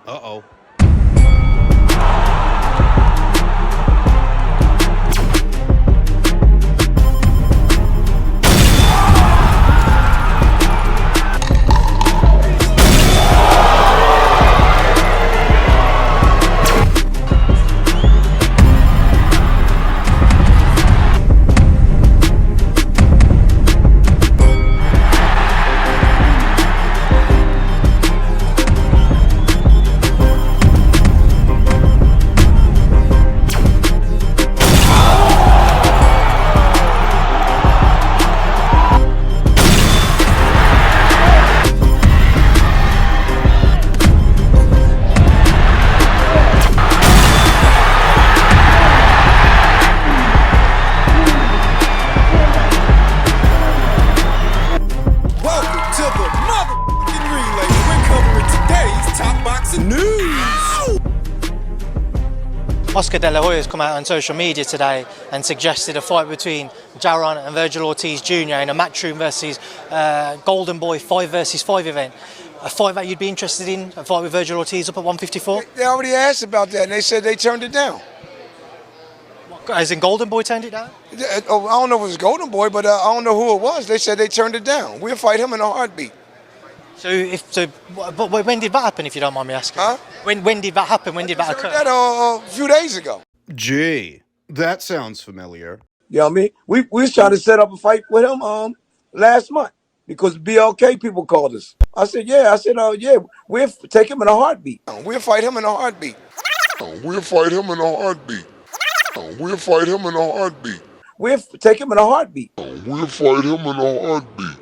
Uh-oh. Oscar De La Hoya has come out on social media today and suggested a fight between Jaron and Vergil Ortiz Jr. in a Matchroom versus Golden Boy 5 versus 5 event. A fight that you'd be interested in, a fight with Vergil Ortiz up at 154? They already asked about that and they said they turned it down. As in Golden Boy turned it down? I don't know if it was Golden Boy, but I don't know who it was. They said they turned it down. We'll fight him in a heartbeat. But when did that happen, if you don't mind me asking? Huh? When did that happen? When did that occur? That a few days ago. Gee, that sounds familiar. You know what I mean? We was trying to set up a fight with him last month because BLK people called us. I said, yeah. We'll take him in a heartbeat. We'll fight him in a heartbeat. We'll fight him in a heartbeat. We'll fight him in a heartbeat. We'll take him in a heartbeat. We'll fight him in a heartbeat.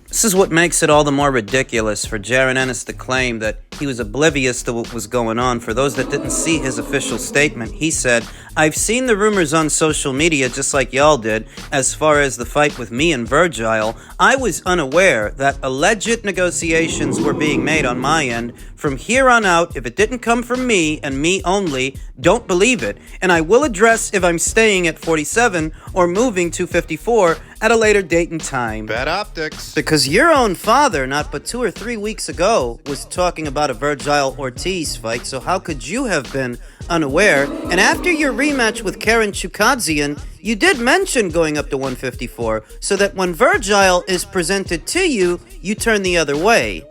This is what makes it all the more ridiculous for Jaron Ennis to claim that he was oblivious to what was going on. For those that didn't see his official statement, he said, "I've seen the rumors on social media just like y'all did. As far as the fight with me and Vergil, I was unaware that alleged negotiations were being made on my end. From here on out, if it didn't come from me and me only, don't believe it. And I will address if I'm staying at 47 or moving to 54 at a later date and time." Bad optics. Because your own father, not but 2 or 3 weeks ago, was talking about a Vergil Ortiz fight, so how could you have been unaware? And after your rematch with Karen Chukadzian, you did mention going up to 154, so that when Vergil is presented to you, you turn the other way.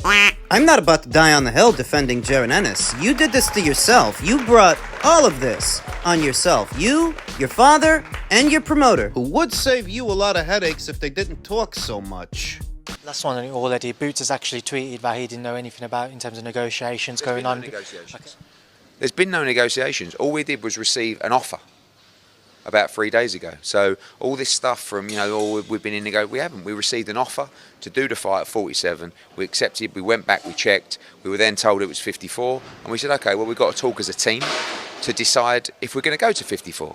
I'm not about to die on the hill defending Jaron Ennis. You did this to yourself. You brought all of this on yourself. You, your father, and your promoter. Who would save you a lot of headaches if they didn't talk so much. Last one already. Boots has actually tweeted that he didn't know anything about in terms of negotiations going on. There's been no negotiations. All we did was receive an offer about 3 days ago. So all this stuff from, we've been in we haven't. We received an offer to do the fight at 47. We accepted, we went back, we checked. We were then told it was 54. And we said, okay, well, we've got to talk as a team to decide if we're going to go to 54.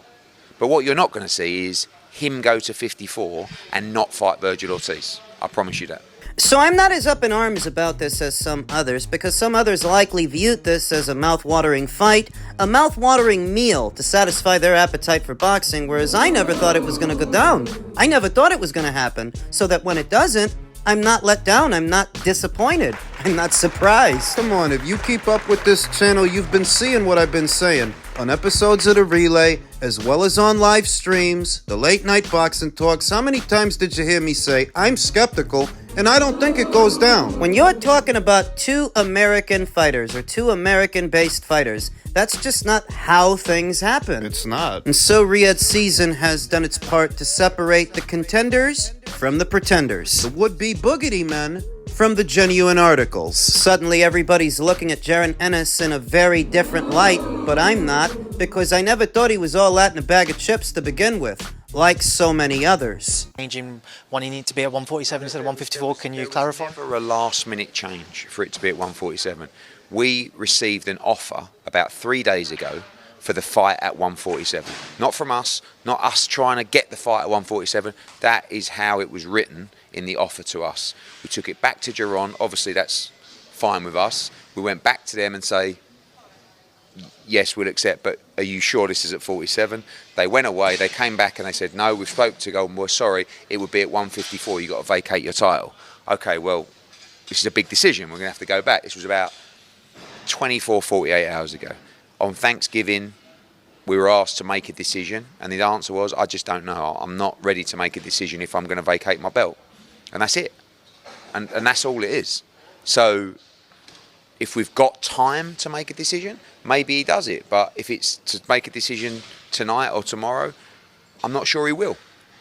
But what you're not going to see is him go to 54 and not fight Vergil Ortiz. I promise you that. So I'm not as up in arms about this as some others, because some others likely viewed this as a mouth-watering fight, a mouth-watering meal to satisfy their appetite for boxing, whereas I never thought it was going to go down. I never thought it was going to happen, so that when it doesn't, I'm not let down, I'm not disappointed, I'm not surprised. Come on, if you keep up with this channel, you've been seeing what I've been saying. On episodes of The Relay, as well as on live streams, the late night boxing talks, how many times did you hear me say, I'm skeptical, and I don't think it goes down? When you're talking about 2 American fighters, or 2 American-based fighters, that's just not how things happen. It's not. And so Riyadh's season has done its part to separate the contenders from the pretenders. The would-be boogity men from the genuine articles. Suddenly everybody's looking at Jaron Ennis in a very different light, but I'm not, because I never thought he was all that in a bag of chips to begin with, like so many others. Changing wanting it to be at 147 instead of 154, can you clarify? Never a last-minute change for it to be at 147. We received an offer about 3 days ago for the fight at 147. Not from us, not us trying to get the fight at 147. That is how it was written in the offer to us. We took it back to Jaron. Obviously, that's fine with us. We went back to them and say, yes, we'll accept, but are you sure this is at 47? They went away, they came back and they said, no, we've spoken to Golden Boy, sorry, it would be at 154, you've got to vacate your title. Okay, well, this is a big decision, we're going to have to go back. This was about 24, 48 hours ago. On Thanksgiving, we were asked to make a decision, and the answer was, I just don't know. I'm not ready to make a decision if I'm going to vacate my belt. And that's it. And that's all it is. So if we've got time to make a decision, maybe he does it. But if it's to make a decision tonight or tomorrow, I'm not sure he will.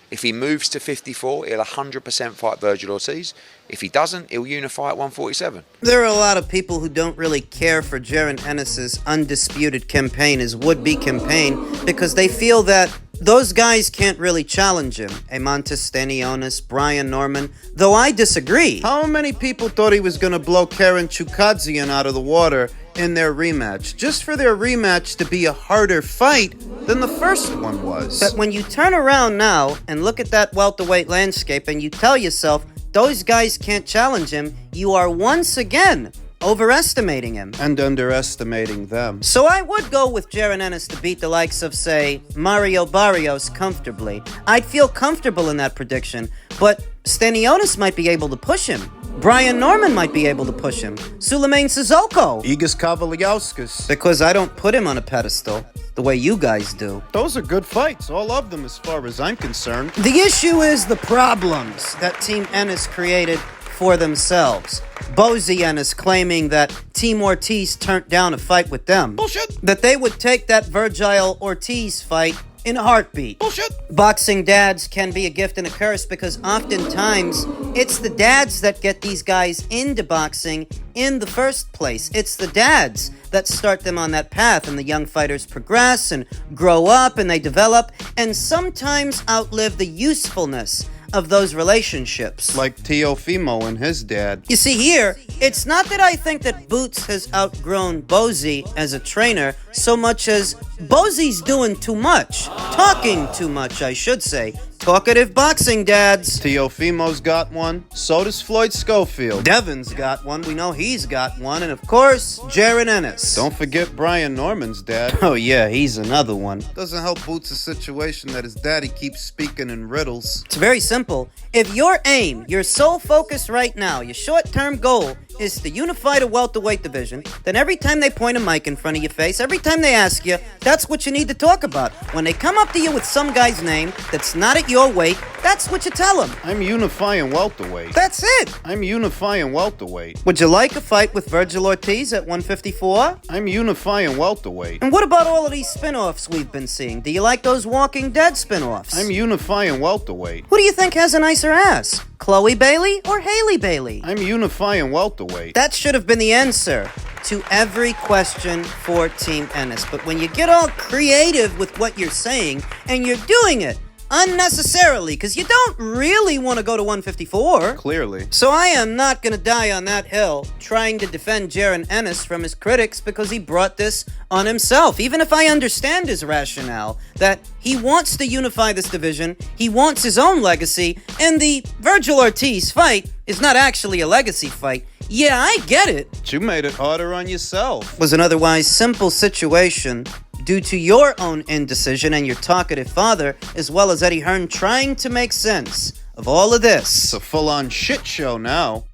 If he moves to 54, he'll 100% fight Vergil Ortiz. If he doesn't, he'll unify at 147. There are a lot of people who don't really care for Jaron Ennis's undisputed campaign, his would-be campaign, because they feel that those guys can't really challenge him. Eimantas Stanionis, Brian Norman, though I disagree. How many people thought he was going to blow Karen Chukadzian out of the water in their rematch, just for their rematch to be a harder fight than the first one was? But when you turn around now and look at that welterweight landscape and you tell yourself those guys can't challenge him, you are once again overestimating him. And underestimating them. So I would go with Jaron Ennis to beat the likes of, say, Mario Barrios comfortably. I'd feel comfortable in that prediction, but Stanionis might be able to push him. Brian Norman might be able to push him. Suleiman Sissoko. Igis Kavaliauskas. Because I don't put him on a pedestal the way you guys do. Those are good fights, all of them as far as I'm concerned. The issue is the problems that Team Ennis created for themselves. Bozy Ennis claiming that Team Ortiz turned down a fight with them. Bullshit. That they would take that Vergil Ortiz fight in a heartbeat. Bullshit. Boxing dads can be a gift and a curse because oftentimes it's the dads that get these guys into boxing in the first place. It's the dads that start them on that path, and the young fighters progress and grow up and they develop and sometimes outlive the usefulness of those relationships. Like Teofimo and his dad. You see here, it's not that I think that Boots has outgrown Bozy as a trainer so much as Bozy's doing too much. Talking too much, I should say. Talkative boxing dads. Teofimo's got one. So does Floyd Schofield. Devin's got one. We know he's got one. And of course, Jaron Ennis. Don't forget Brian Norman's dad. Oh yeah, he's another one. Doesn't help Boots' situation that his daddy keeps speaking in riddles. It's very simple. If your aim, your sole focus right now, your short-term goal is to unify the welterweight division, then every time they point a mic in front of your face, every time they ask you, that's what you need to talk about. When they come up to you with some guy's name that's not at your weight, that's what you tell them. I'm unifying welterweight. That's it. I'm unifying welterweight. Would you like a fight with Vergil Ortiz at 154? I'm unifying welterweight. And what about all of these spin-offs we've been seeing? Do you like those Walking Dead spin-offs? I'm unifying welterweight. Who do you think has a nicer ass? Chloe Bailey or Haley Bailey? I'm unifying welterweight. That should have been the answer to every question for Team Ennis. But when you get all creative with what you're saying, and you're doing it unnecessarily, because you don't really want to go to 154. Clearly. So I am not going to die on that hill trying to defend Jaron Ennis from his critics because he brought this on himself. Even if I understand his rationale, that he wants to unify this division, he wants his own legacy, and the Vergil Ortiz fight is not actually a legacy fight. Yeah, I get it. But you made it harder on yourself. It was an otherwise simple situation due to your own indecision and your talkative father, as well as Eddie Hearn trying to make sense of all of this. It's a full-on shit show now.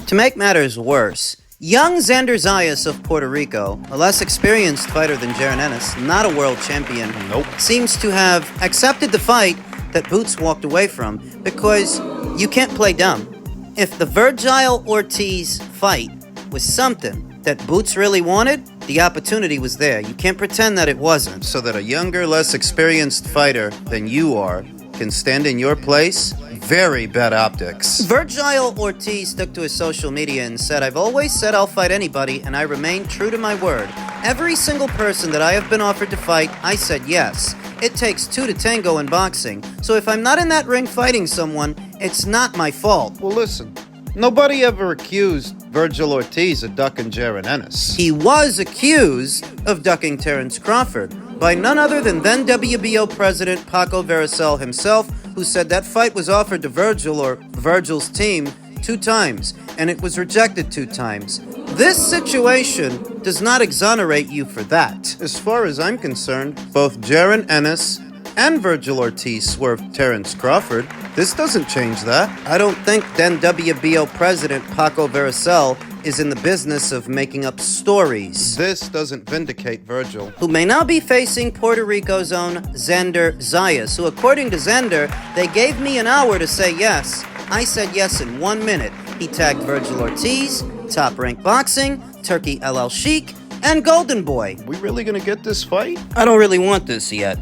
To make matters worse, young Xander Zayas of Puerto Rico, a less experienced fighter than Jaron Ennis, not a world champion, seems to have accepted the fight that Boots walked away from because you can't play dumb. If the Vergil Ortiz fight was something that Boots really wanted, the opportunity was there. You can't pretend that it wasn't. So that a younger, less experienced fighter than you are can stand in your place? Very bad optics. Vergil Ortiz took to his social media and said, I've always said I'll fight anybody, and I remain true to my word. Every single person that I have been offered to fight, I said yes. It takes two to tango in boxing, so if I'm not in that ring fighting someone, it's not my fault. Well, listen. Nobody ever accused Vergil Ortiz of ducking Jaron Ennis. He was accused of ducking Terence Crawford by none other than then WBO president Paco Vergil himself, who said that fight was offered to Vergil or Vergil's team 2 times, and it was rejected 2 times. This situation does not exonerate you for that. As far as I'm concerned, both Jaron Ennis and Vergil Ortiz swerved Terence Crawford. This doesn't change that. I don't think then WBO president Paco Vergil is in the business of making up stories. This doesn't vindicate Vergil. Who may now be facing Puerto Rico's own Xander Zayas, who, according to Xander, they gave me an hour to say yes. I said yes in 1 minute. He tagged Vergil Ortiz, Top Rank Boxing, Turkey LL Sheik, and Golden Boy. We really gonna get this fight? I don't really want this yet.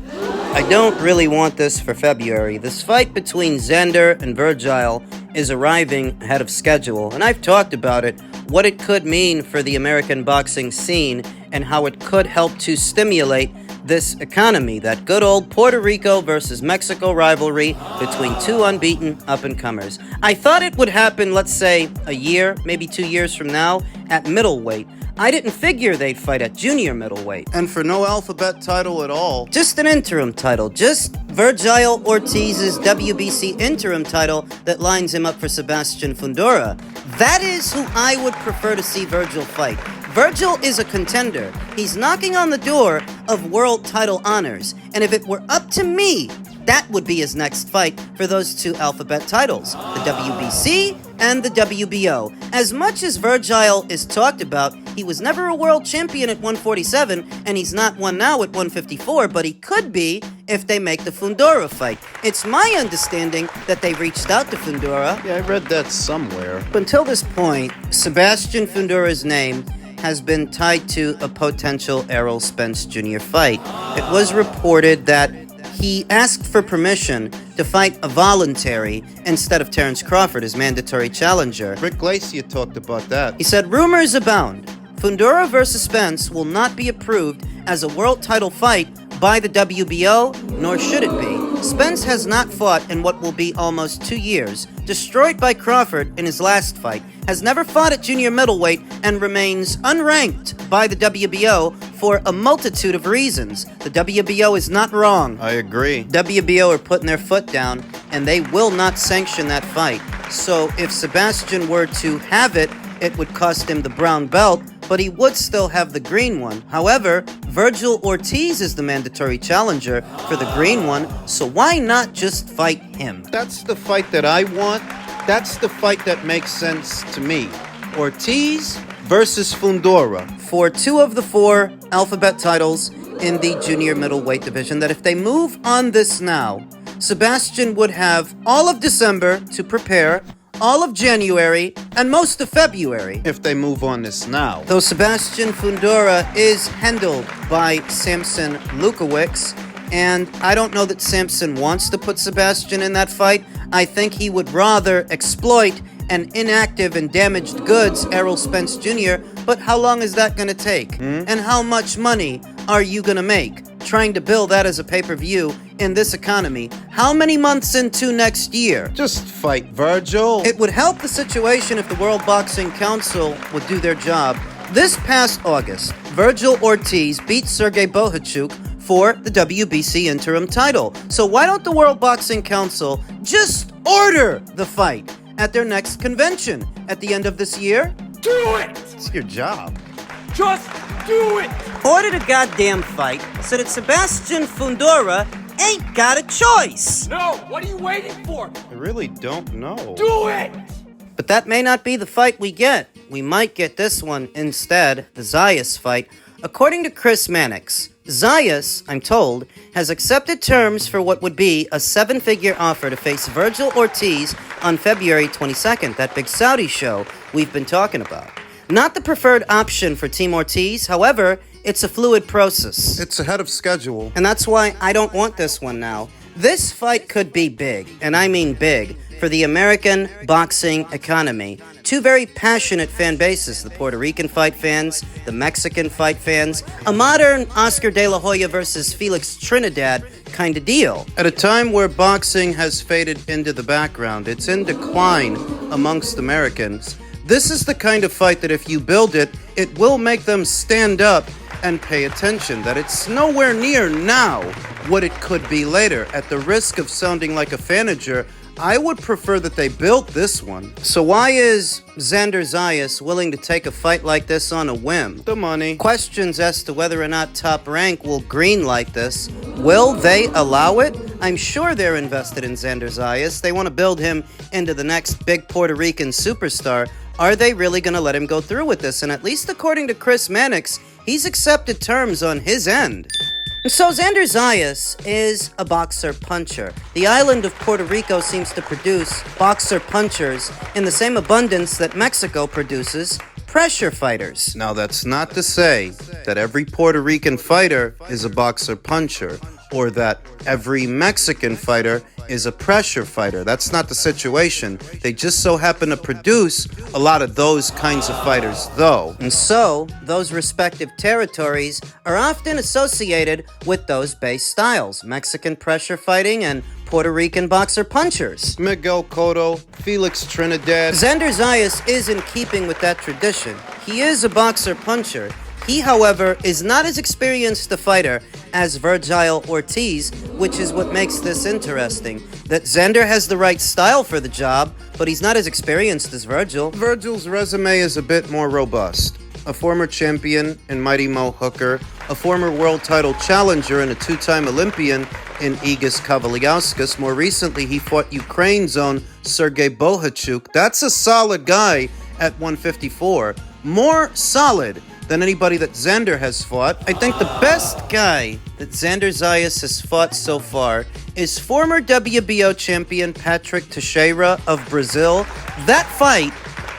I don't really want this for February. This fight between Xander and Vergil is arriving ahead of schedule, and I've talked about it, what it could mean for the American boxing scene, and how it could help to stimulate this economy, that good old Puerto Rico versus Mexico rivalry between two unbeaten up-and-comers. I thought it would happen, let's say, a year, maybe 2 years from now, at middleweight. I didn't figure they'd fight at junior middleweight. And for no alphabet title at all. Just an interim title. Just Vergil Ortiz's WBC interim title that lines him up for Sebastian Fundora. That is who I would prefer to see Vergil fight. Vergil is a contender. He's knocking on the door of world title honors. And if it were up to me, that would be his next fight for those two alphabet titles, the WBC and the WBO. As much as Vergil is talked about, he was never a world champion at 147, and he's not one now at 154, but he could be if they make the Fundora fight. It's my understanding that they reached out to Fundora. Yeah, I read that somewhere. Until this point, Sebastian Fundora's name has been tied to a potential Errol Spence Jr. fight. It was reported that he asked for permission to fight a voluntary instead of Terence Crawford as mandatory challenger. Rick Glacier talked about that. He said, rumors abound. Fundora versus Spence will not be approved as a world title fight by the WBO, nor should it be. Spence has not fought in what will be almost 2 years, destroyed by Crawford in his last fight, has never fought at junior middleweight, and remains unranked by the WBO for a multitude of reasons. The WBO is not wrong. I agree. WBO are putting their foot down, and they will not sanction that fight. So if Sebastian were to have it, it would cost him the brown belt, but he would still have the green one. However, Vergil Ortiz is the mandatory challenger for the green one, so why not just fight him? That's the fight that I want. That's the fight that makes sense to me. Ortiz versus Fundora. For 2 of the 4 alphabet titles in the junior middleweight division, that if they move on this now, Sebastian would have all of December to prepare, all of January, and most of February. If they move on this now. Though Sebastian Fundora is handled by Samson Lukowicz, and I don't know that Samson wants to put Sebastian in that fight. I think he would rather exploit an inactive and damaged goods Errol Spence Jr., but how long is that going to take? And how much money are you going to make trying to bill that as a pay-per-view in this economy? How many months into next year? Just fight Vergil. It would help the situation if the World Boxing Council would do their job. This past August, Vergil Ortiz beat Sergey Bohachuk for the WBC interim title. So why don't the World Boxing Council just order the fight at their next convention at the end of this year? Do it! It's your job. Just do it! Order the goddamn fight so that Sebastian Fundora ain't got a choice. No, what are you waiting for? I really don't know. Do it! But that may not be the fight we get. We might get this one instead, the Zayas fight. According to Chris Mannix, Zayas, I'm told, has accepted terms for what would be a 7-figure offer to face Vergil Ortiz on February 22nd, that big Saudi show we've been talking about. Not the preferred option for Team Ortiz, however, it's a fluid process. It's ahead of schedule. And that's why I don't want this one now. This fight could be big, and I mean big, for the American boxing economy. 2 very passionate fan bases, the Puerto Rican fight fans, the Mexican fight fans, a modern Oscar De La Hoya versus Felix Trinidad kind of deal. At a time where boxing has faded into the background, it's in decline amongst Americans. This is the kind of fight that if you build it, it will make them stand up and pay attention, that it's nowhere near now what it could be later. At the risk of sounding like a fanager, I would prefer that they built this one. So why is Xander Zayas willing to take a fight like this on a whim? The money. Questions as to whether or not Top Rank will greenlight this. Will they allow it? I'm sure they're invested in Xander Zayas. They want to build him into the next big Puerto Rican superstar. Are they really going to let him go through with this? And at least according to Chris Mannix, he's accepted terms on his end. So Xander Zayas is a boxer puncher. The island of Puerto Rico seems to produce boxer punchers in the same abundance that Mexico produces pressure fighters. Now, that's not to say that every Puerto Rican fighter is a boxer puncher, or that every Mexican fighter is a pressure fighter. That's not the situation. They just so happen to produce a lot of those kinds of fighters, though. And so, those respective territories are often associated with those base styles: Mexican pressure fighting and Puerto Rican boxer punchers. Miguel Cotto, Felix Trinidad. Xander Zayas is in keeping with that tradition. He is a boxer puncher. He, however, is not as experienced a fighter as Vergil Ortiz, which is what makes this interesting. That Xander has the right style for the job, but he's not as experienced as Vergil. Vergil's resume is a bit more robust. A former champion in Mighty Mo Hooker, a former world title challenger and a two-time Olympian in Igis Kavaliauskas. More recently, he fought Ukraine's own Sergei Bohachuk. That's a solid guy at 154. More solid than anybody that Xander has fought. I think the best guy that Xander Zayas has fought so far is former WBO champion Patrick Teixeira of Brazil. That fight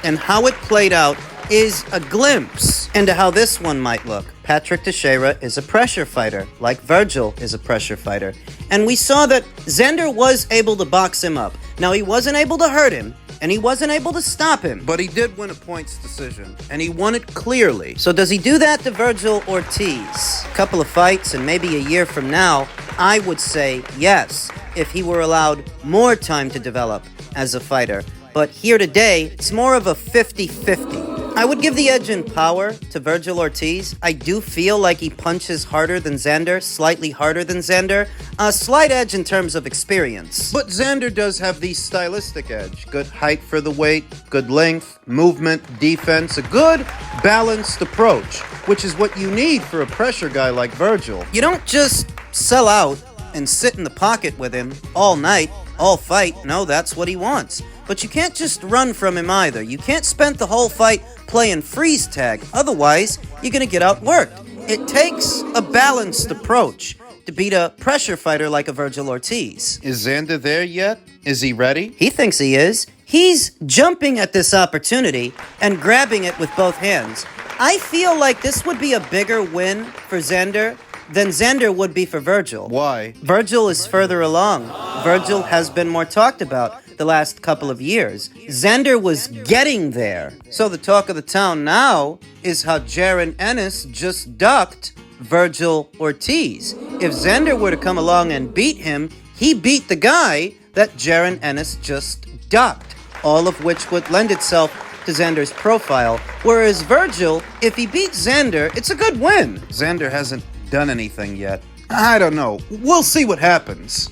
and how it played out is a glimpse into how this one might look. Patrick Teixeira is a pressure fighter, like Vergil is a pressure fighter. And we saw that Xander was able to box him up. Now, he wasn't able to hurt him, and he wasn't able to stop him. But he did win a points decision, and he won it clearly. So does he do that to Vergil Ortiz? A couple of fights, and maybe a year from now, I would say yes, if he were allowed more time to develop as a fighter. But here today, it's more of a 50-50. I would give the edge in power to Vergil Ortiz. I do feel like he punches harder than Xander, slightly harder than Xander. A slight edge in terms of experience. But Xander does have the stylistic edge. Good height for the weight, good length, movement, defense, a good balanced approach, which is what you need for a pressure guy like Vergil. You don't just sell out and sit in the pocket with him all night, all fight. No, that's what he wants. But you can't just run from him either. You can't spend the whole fight playing freeze tag. Otherwise, you're going to get outworked. It takes a balanced approach to beat a pressure fighter like a Vergil Ortiz. Is Xander there yet? Is he ready? He thinks he is. He's jumping at this opportunity and grabbing it with both hands. I feel like this would be a bigger win for Xander than Xander would be for Vergil. Why? Vergil is further along. Vergil has been more talked about the last couple of years. Xander was getting there. So the talk of the town now is how Ennis just ducked Vergil Ortiz. If Xander were to come along and beat him, he beat the guy that Ennis just ducked, all of which would lend itself to Xander's profile. Whereas Vergil, if he beats Xander, it's a good win. Xander hasn't done anything yet. I don't know. We'll see what happens.